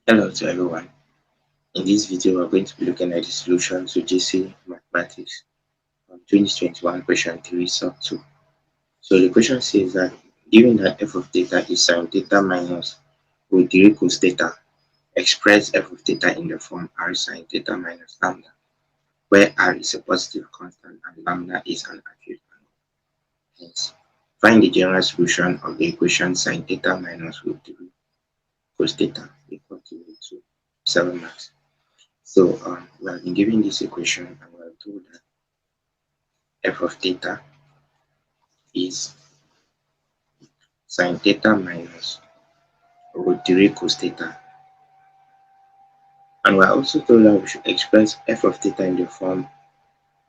Hello to everyone. In this video, we're going to be looking at the solution to GCE Mathematics from 2021 question 3 sub 2. So the question says that given that f of theta is sine theta minus root 3 cos theta, express f of theta in the form r sine theta minus lambda, where r is a positive constant and lambda is an acute angle. Hence, find the general solution of the equation sine theta minus root 3 cos theta equal to 7 marks. So we have been given this equation and we are told that f of theta is sine theta minus root 3 cos theta. And we are also told that we should express f of theta in the form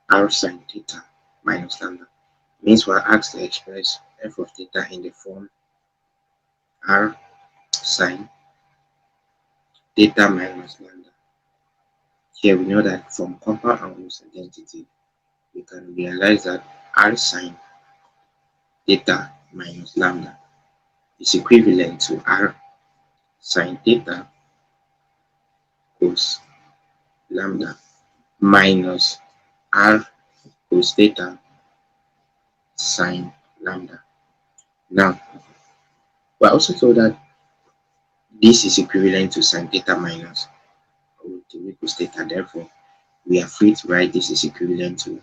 r sine theta minus lambda. Means we are asked to express f of theta in the form r sine theta minus lambda. Here we know that from compound angles identity, we can realize that r sine theta minus lambda is equivalent to r sine theta cos lambda minus r cos theta sine lambda. Now, we're also told that this is equivalent to sine theta minus root 3 cos theta. Therefore, we are free to write this is equivalent to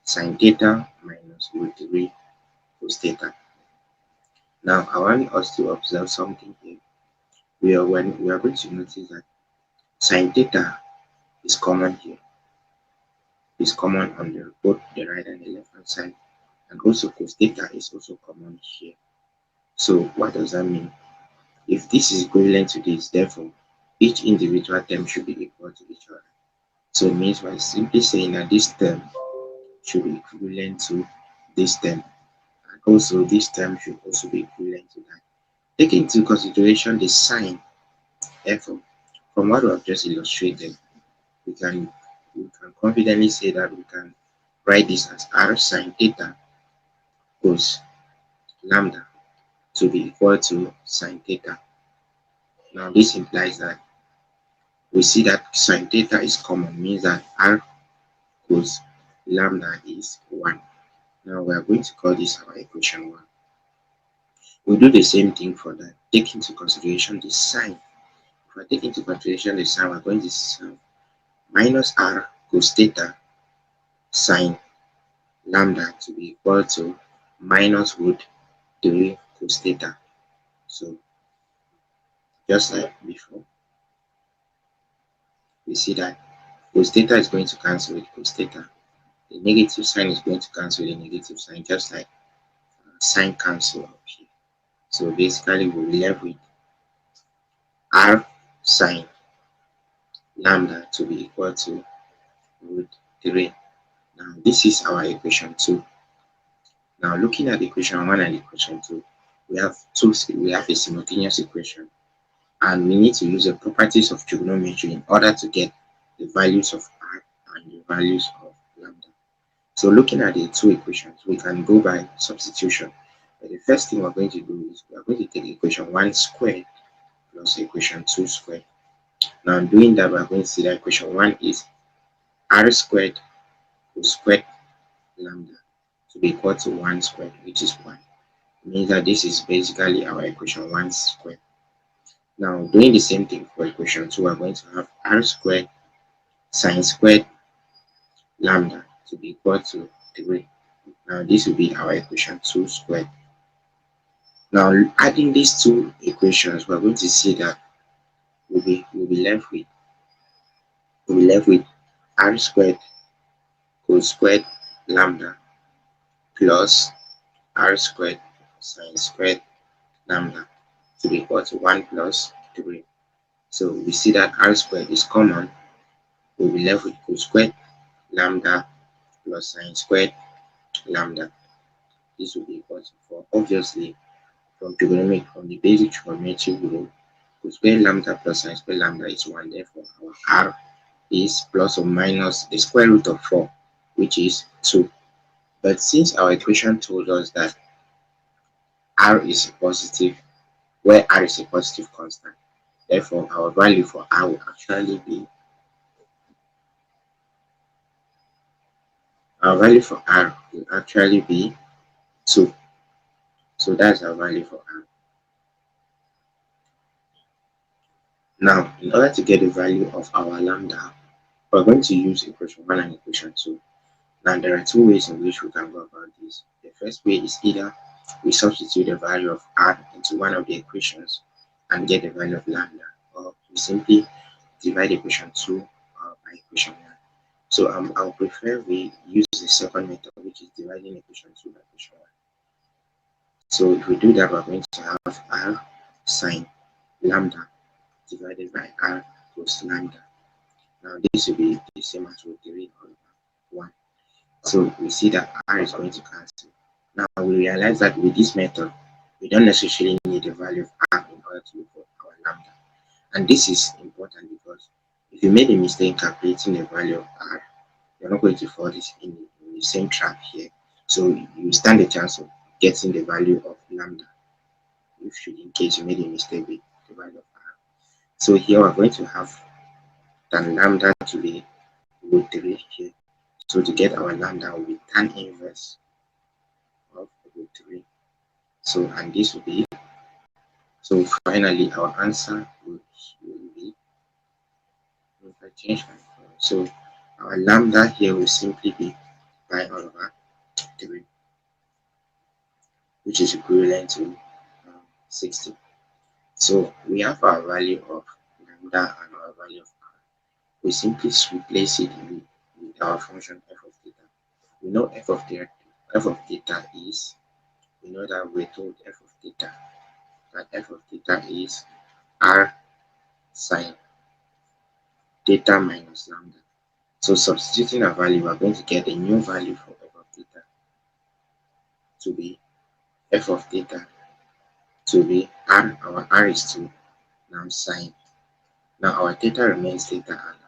sine theta minus root 3 cos theta. Now, I want us to observe something here. We are going to notice that sine theta is common here. Is common on both the right and the left hand side, and also cos theta is also common here. So what does that mean? If this is equivalent to this, therefore each individual term should be equal to each other. So it means by simply saying that this term should be equivalent to this term, and also this term should also be equivalent to that. Taking into consideration the sign, therefore, from what we have just illustrated, we can confidently say that we can write this as r sine theta cos lambda to be equal to sine theta. Now this implies that we see that sine theta is common, means that r cos lambda is 1. Now we are going to call this our equation 1. We'll do the same thing for that. Take into consideration the sign. If I take into consideration the sign, we're going to see minus r cos theta sine lambda to be equal to minus root 3 cos theta. So just like before, we see that cos theta is going to cancel with cos theta. The negative sign is going to cancel with the negative sign, just like sign cancel up here. So basically, we'll be left with r sine lambda to be equal to root 3. Now, this is our equation 2. Now, looking at equation 1 and equation 2, we have a simultaneous equation, and we need to use the properties of trigonometry in order to get the values of r and the values of lambda. So looking at the two equations, we can go by substitution. But the first thing we're going to do is we are going to take equation 1 squared plus equation 2 squared. Now doing that, we're going to see that equation 1 is r squared plus squared lambda to be equal to 1 squared, which is 1. It means that this is basically our equation 1 squared. Now doing the same thing for equation 2, we're going to have r squared sine squared lambda to be equal to 3. Now this will be our equation 2 squared. Now adding these two equations, we're going to see that we'll be left with r squared cos squared lambda plus r squared sine squared lambda to be equal to 1 plus 3. So we see that r squared is common. We'll be left with cos squared lambda plus sine squared lambda. This will be equal to 4. Obviously, from the basic trigonometry rule, cos squared lambda plus sine squared lambda is 1. Therefore, our r is plus or minus the square root of 4, which is 2. But since our equation told us that r is a positive, where r is a positive constant, Therefore, our value for r will actually be our value for r will actually be 2. So that's our value for r. Now, in order to get the value of our lambda, we're going to use equation 1 and equation 2. Now, there are two ways in which we can go about this. The first way is either we substitute the value of r into one of the equations and get the value of lambda, or we simply divide equation 2 by equation 1. So I'll prefer we use the second method, which is dividing equation 2 by equation 1. So if we do that, we're going to have r sine lambda divided by r plus lambda. Now this will be the same as root 3 over 1. So we see that r is going to cancel. Now we realize that with this method, we don't necessarily need the value of r in order to look for our lambda. And this is important because if you made a mistake in calculating the value of r, you're not going to fall this in the same trap here. So you stand a chance of getting the value of lambda if should in case you made a mistake with the value of r. So here we're going to have tan lambda to be root 3 here. So to get our lambda will be tan inverse of root 3. So and this will be so finally our answer will be if I change my form. So our lambda here will simply be pi all over 3, which is equivalent to 60. So we have our value of lambda and our value of r. We simply replace it with our function f of theta. We know f of theta is, we know that we're told f of theta, that f of theta is r sine theta minus lambda. So substituting a value, we're going to get a new value for f of theta to be f of theta to be r, our r is 2, now sine. Now our theta remains theta and